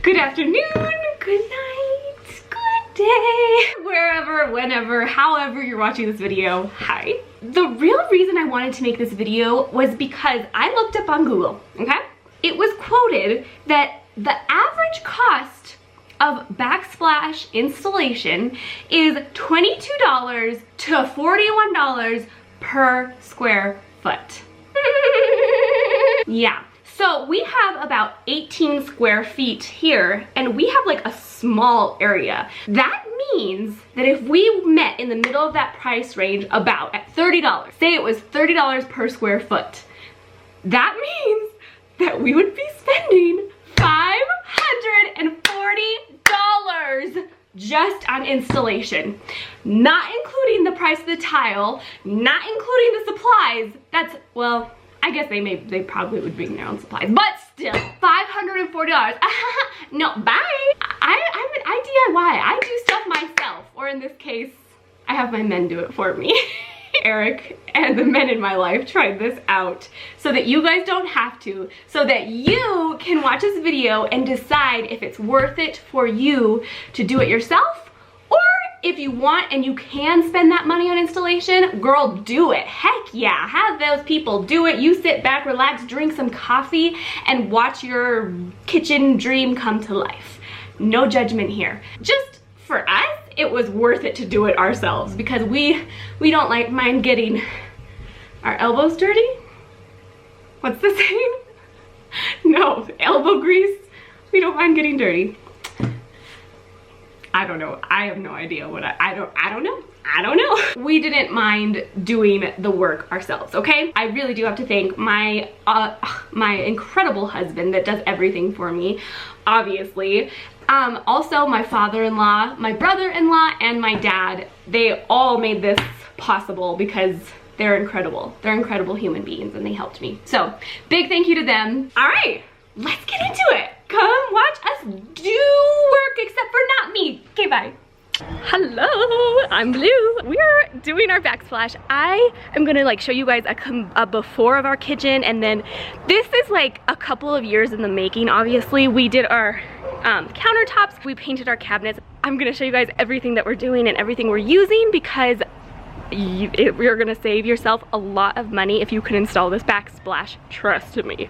Good afternoon, good night, good day, wherever, whenever, however you're watching this video, hi. The real reason I wanted to make this video was because I looked up on Google, okay? It was quoted that the average cost of Backsplash installation is $22 to $41 per square foot. Yeah. So we have about 18 square feet here, and we have like a small area. That means that if we met in the middle of that price range about at $30, say it was $30 per square foot, that means that we would be spending $540 just on installation, not including the price of the tile, not including the supplies. That's, well, I guess they probably would bring their own supplies, but still, $540. No, bye. I DIY, I do stuff myself, or in this case, I have my men do it for me. Eric and the men in my life tried this out so that you guys don't have to, so that you can watch this video and decide if it's worth it for you to do it yourself, or if you want and you can spend that money on installation, girl, do it. Heck yeah, have those people do it. You sit back, relax, drink some coffee, and watch your kitchen dream come to life. No judgment here. Just for us, it was worth it to do it ourselves because we don't like mind getting our elbows dirty. What's the saying? No, elbow grease. We don't mind getting dirty. I don't know. I have no idea what I don't know. We didn't mind doing the work ourselves, okay? I really do have to thank my incredible husband that does everything for me, obviously. Also my father-in-law, my brother-in-law, and my dad, they all made this possible because they're incredible. They're incredible human beings and they helped me. So, big thank you to them. All right, let's get into it. Come watch us do work, except for not me. Okay, bye. Hello, I'm Blue. We're doing our backsplash. I am gonna like show you guys a before of our kitchen, and then this is like a couple of years in the making. Obviously, we did our countertops, we painted our cabinets. I'm gonna show you guys everything that we're doing and everything we're using because you're gonna save yourself a lot of money if you can install this backsplash, trust me.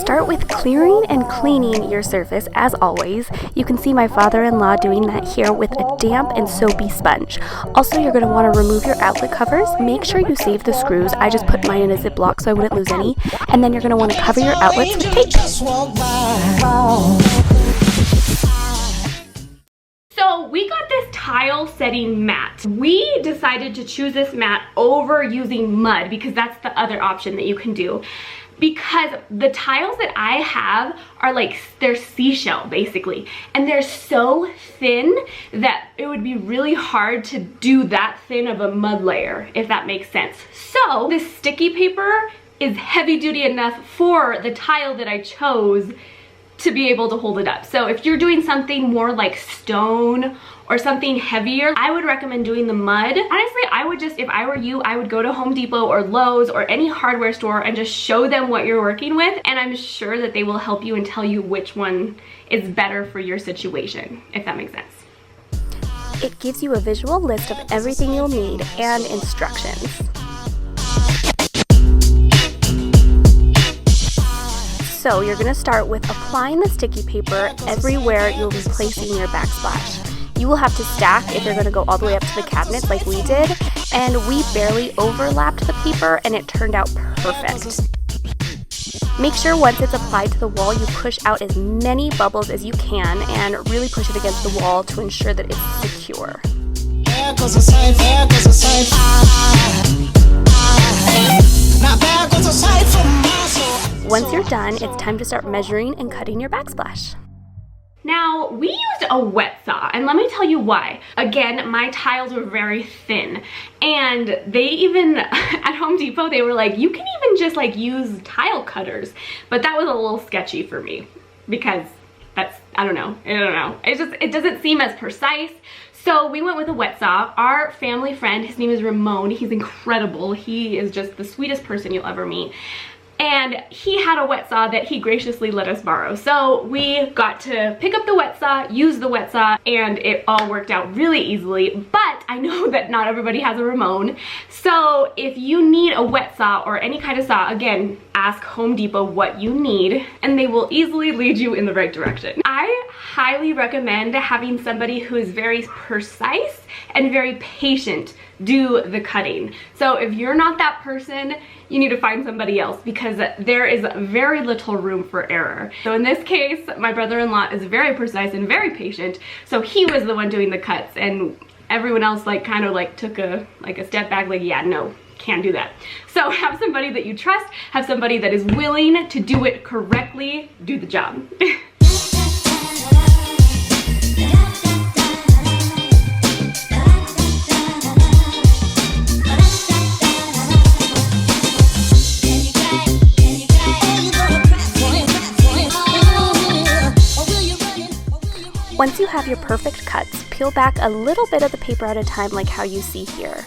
Start with clearing and cleaning your surface as always. You can see my father-in-law doing that here with a damp and soapy sponge. Also, you're gonna wanna remove your outlet covers. Make sure you save the screws. I just put mine in a Ziploc so I wouldn't lose any. And then you're gonna wanna cover your outlets with tape. So we got this tile setting mat. We decided to choose this mat over using mud because that's the other option that you can do. Because the tiles that I have are like, they're seashell basically, and they're so thin that it would be really hard to do that thin of a mud layer, if that makes sense. So this sticky paper is heavy duty enough for the tile that I chose to be able to hold it up. So if you're doing something more like stone or something heavier, I would recommend doing the mud. Honestly, I would just, if I were you, I would go to Home Depot or Lowe's or any hardware store and just show them what you're working with, and I'm sure that they will help you and tell you which one is better for your situation, if that makes sense. It gives you a visual list of everything you'll need and instructions. So you're gonna start with applying the sticky paper everywhere you'll be placing your backsplash. You will have to stack if you're gonna go all the way up to the cabinets like we did, and we barely overlapped the paper and it turned out perfect. Make sure once it's applied to the wall, you push out as many bubbles as you can and really push it against the wall to ensure that it's secure. Once you're done, it's time to start measuring and cutting your backsplash. Now, we used a wet saw, and let me tell you why. Again, my tiles were very thin, and they even, at Home Depot, they were like, you can even just like use tile cutters, but that was a little sketchy for me, because that's, I don't know, it doesn't seem as precise. So we went with a wet saw. Our family friend, his name is Ramon, he's incredible, he is just the sweetest person you'll ever meet. and he had a wet saw that he graciously let us borrow. So we got to pick up the wet saw, use the wet saw, and it all worked out really easily. But I know that not everybody has a Ramon. So if you need a wet saw or any kind of saw, again, ask Home Depot what you need and they will easily lead you in the right direction. I highly recommend having somebody who is very precise and very patient do the cutting. So if you're not that person, you need to find somebody else because there is very little room for error. So in this case, my brother-in-law is very precise and very patient, so he was the one doing the cuts, and everyone else like kind of like took a step back, like, yeah, no, can't do that. So have somebody that you trust, have somebody that is willing to do it correctly, do the job. Once you have your perfect cuts, peel back a little bit of the paper at a time like how you see here.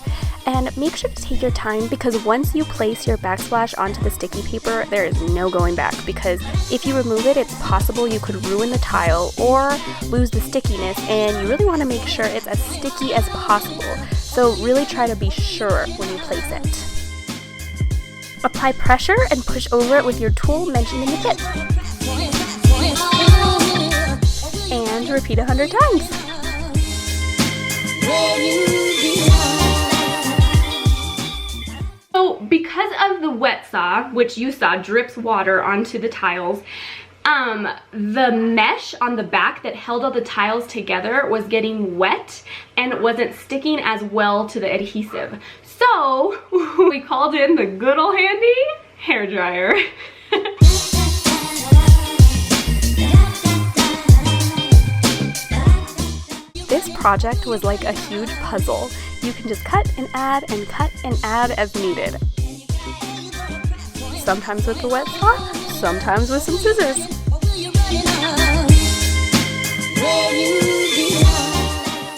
And make sure to take your time because once you place your backsplash onto the sticky paper, there is no going back because if you remove it, it's possible you could ruin the tile or lose the stickiness, and you really want to make sure it's as sticky as possible. So really try to be sure when you place it. Apply pressure and push over it with your tool mentioned in the kit. And repeat 100 times. So because of the wet saw, which you saw drips water onto the tiles, the mesh on the back that held all the tiles together was getting wet and it wasn't sticking as well to the adhesive. So we called in the good old handy hairdryer. This project was like a huge puzzle. You can just cut and add as needed. Sometimes with the wet saw, sometimes with some scissors.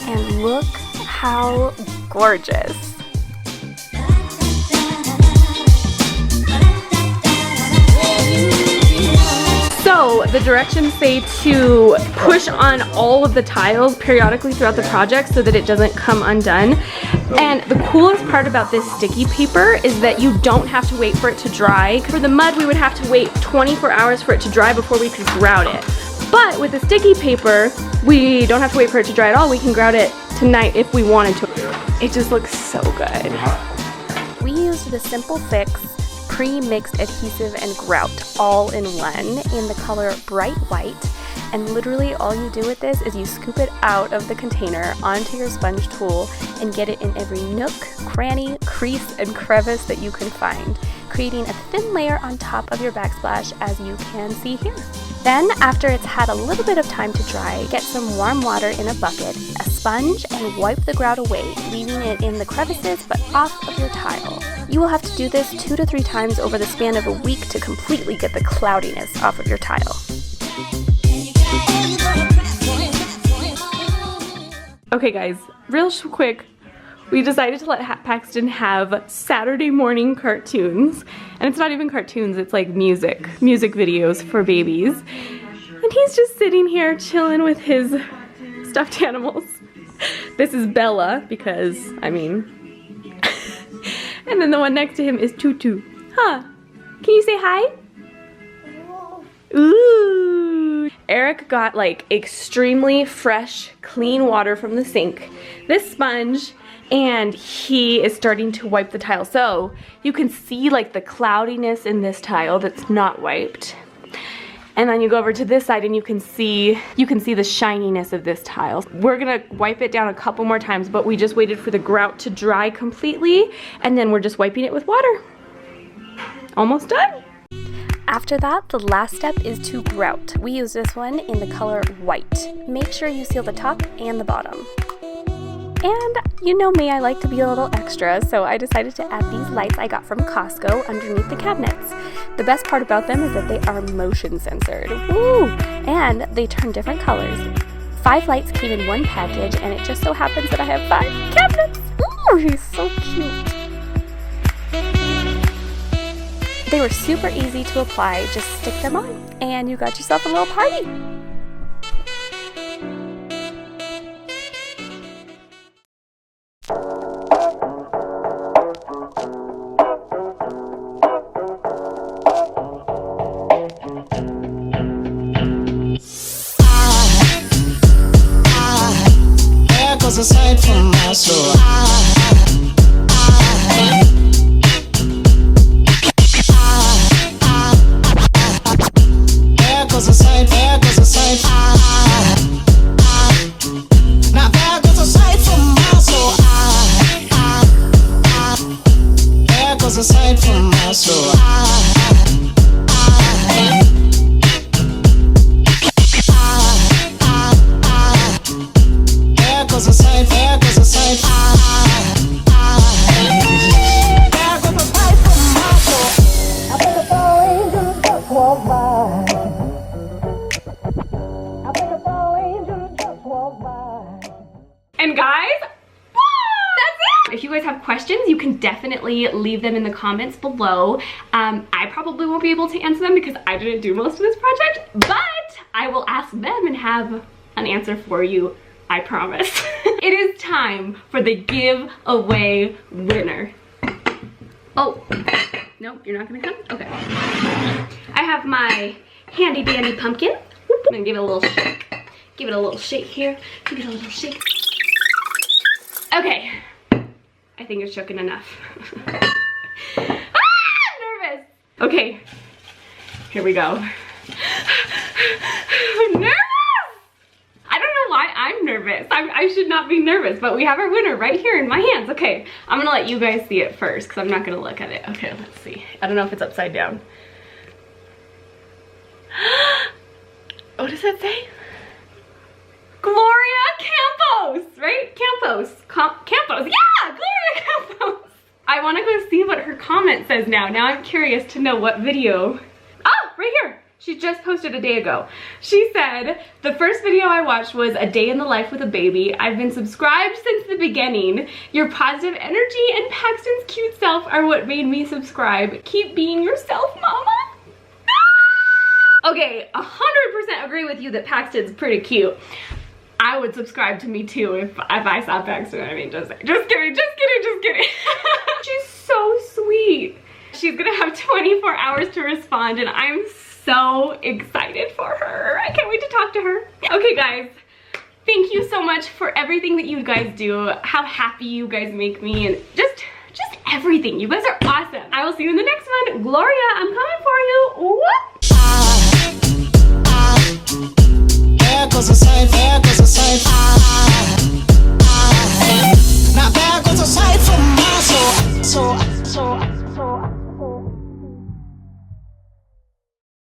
And look how gorgeous. So the directions say to push on all of the tiles periodically throughout the project so that it doesn't come undone. And the coolest part about this sticky paper is that you don't have to wait for it to dry. For the mud, we would have to wait 24 hours for it to dry before we could grout it. But with the sticky paper, we don't have to wait for it to dry at all. We can grout it tonight if we wanted to. It just looks so good. We used the Simple Fix pre-mixed adhesive and grout all in one in the color bright white, and literally all you do with this is you scoop it out of the container onto your sponge tool and get it in every nook, cranny, crease, and crevice that you can find, creating a thin layer on top of your backsplash as you can see here. Then, after it's had a little bit of time to dry, get some warm water in a bucket, a sponge, and wipe the grout away, leaving it in the crevices but off of your tile. You will have to do this 2 to 3 times over the span of a week to completely get the cloudiness off of your tile. Okay guys, real quick, we decided to let Paxton have Saturday morning cartoons. And it's not even cartoons, it's like music videos for babies. And he's just sitting here chilling with his stuffed animals. This is Bella, because, I mean... And then the one next to him is Tutu. Huh. Can you say hi? Ooh. Eric got like extremely fresh, clean water from the sink, this sponge, and he is starting to wipe the tile. So you can see like the cloudiness in this tile that's not wiped. And then you go over to this side and you can see the shininess of this tile. We're gonna wipe it down a couple more times, but we just waited for the grout to dry completely, and then we're just wiping it with water. Almost done. After that, the last step is to grout. We use this one in the color white. Make sure you seal the top and the bottom. And you know me, I like to be a little extra, so I decided to add these lights I got from Costco underneath the cabinets. The best part about them is that they are motion censored. Woo! And they turn different colors. 5 lights came in one package, and it just so happens that I have 5 cabinets. Ooh, he's so cute. They were super easy to apply. Just stick them on and you got yourself a little party. Aside from my soul, there goes a sight, there goes a sight. Now there goes a sight from my soul. There goes a sight from my soul. There goes a sight, there goes a sight. There goes a sight from my soul. I think a fall angel just walked by. I think a fall angel just walked by. And guys, that's it! If you guys have questions, you can definitely leave them in the comments below. I probably won't be able to answer them because I didn't do most of this project, but I will ask them and have an answer for you, I promise. It is time for the giveaway winner. Oh, no, you're not gonna come? Okay. I have my handy dandy pumpkin. I'm gonna give it a little shake. Give it a little shake here. Give it a little shake. Okay, I think it's shaken enough. I'm nervous. Okay, here we go. I'm nervous. I don't know why I'm nervous. I should not be nervous, but we have our winner right here in my hands. Okay, I'm gonna let you guys see it first because I'm not gonna look at it. Okay, let's see. I don't know if it's upside down. What does that say? Gloria Campos, right? Campos. Campos. Yeah, Gloria Campos. I want to go see what her comment says now. Now I'm curious to know what video. Oh, right here. She just posted a day ago. She said, the first video I watched was A Day in the Life with a Baby. I've been subscribed since the beginning. Your positive energy and Paxton's cute self are what made me subscribe. Keep being yourself, mama. Okay, 100% agree with you that Paxton's pretty cute. I would subscribe to me too if I saw Paxton. I mean, just kidding, just kidding, just kidding. She's so sweet. She's gonna have 24 hours to respond and I'm so excited for her. I can't wait to talk to her. Okay guys, thank you so much for everything that you guys do, how happy you guys make me, and just everything. You guys are awesome. I will see you in the next one. Gloria, I'm coming for you. Whoop. There goes a sight, there goes a sight. Now there goes a sight from my soul. So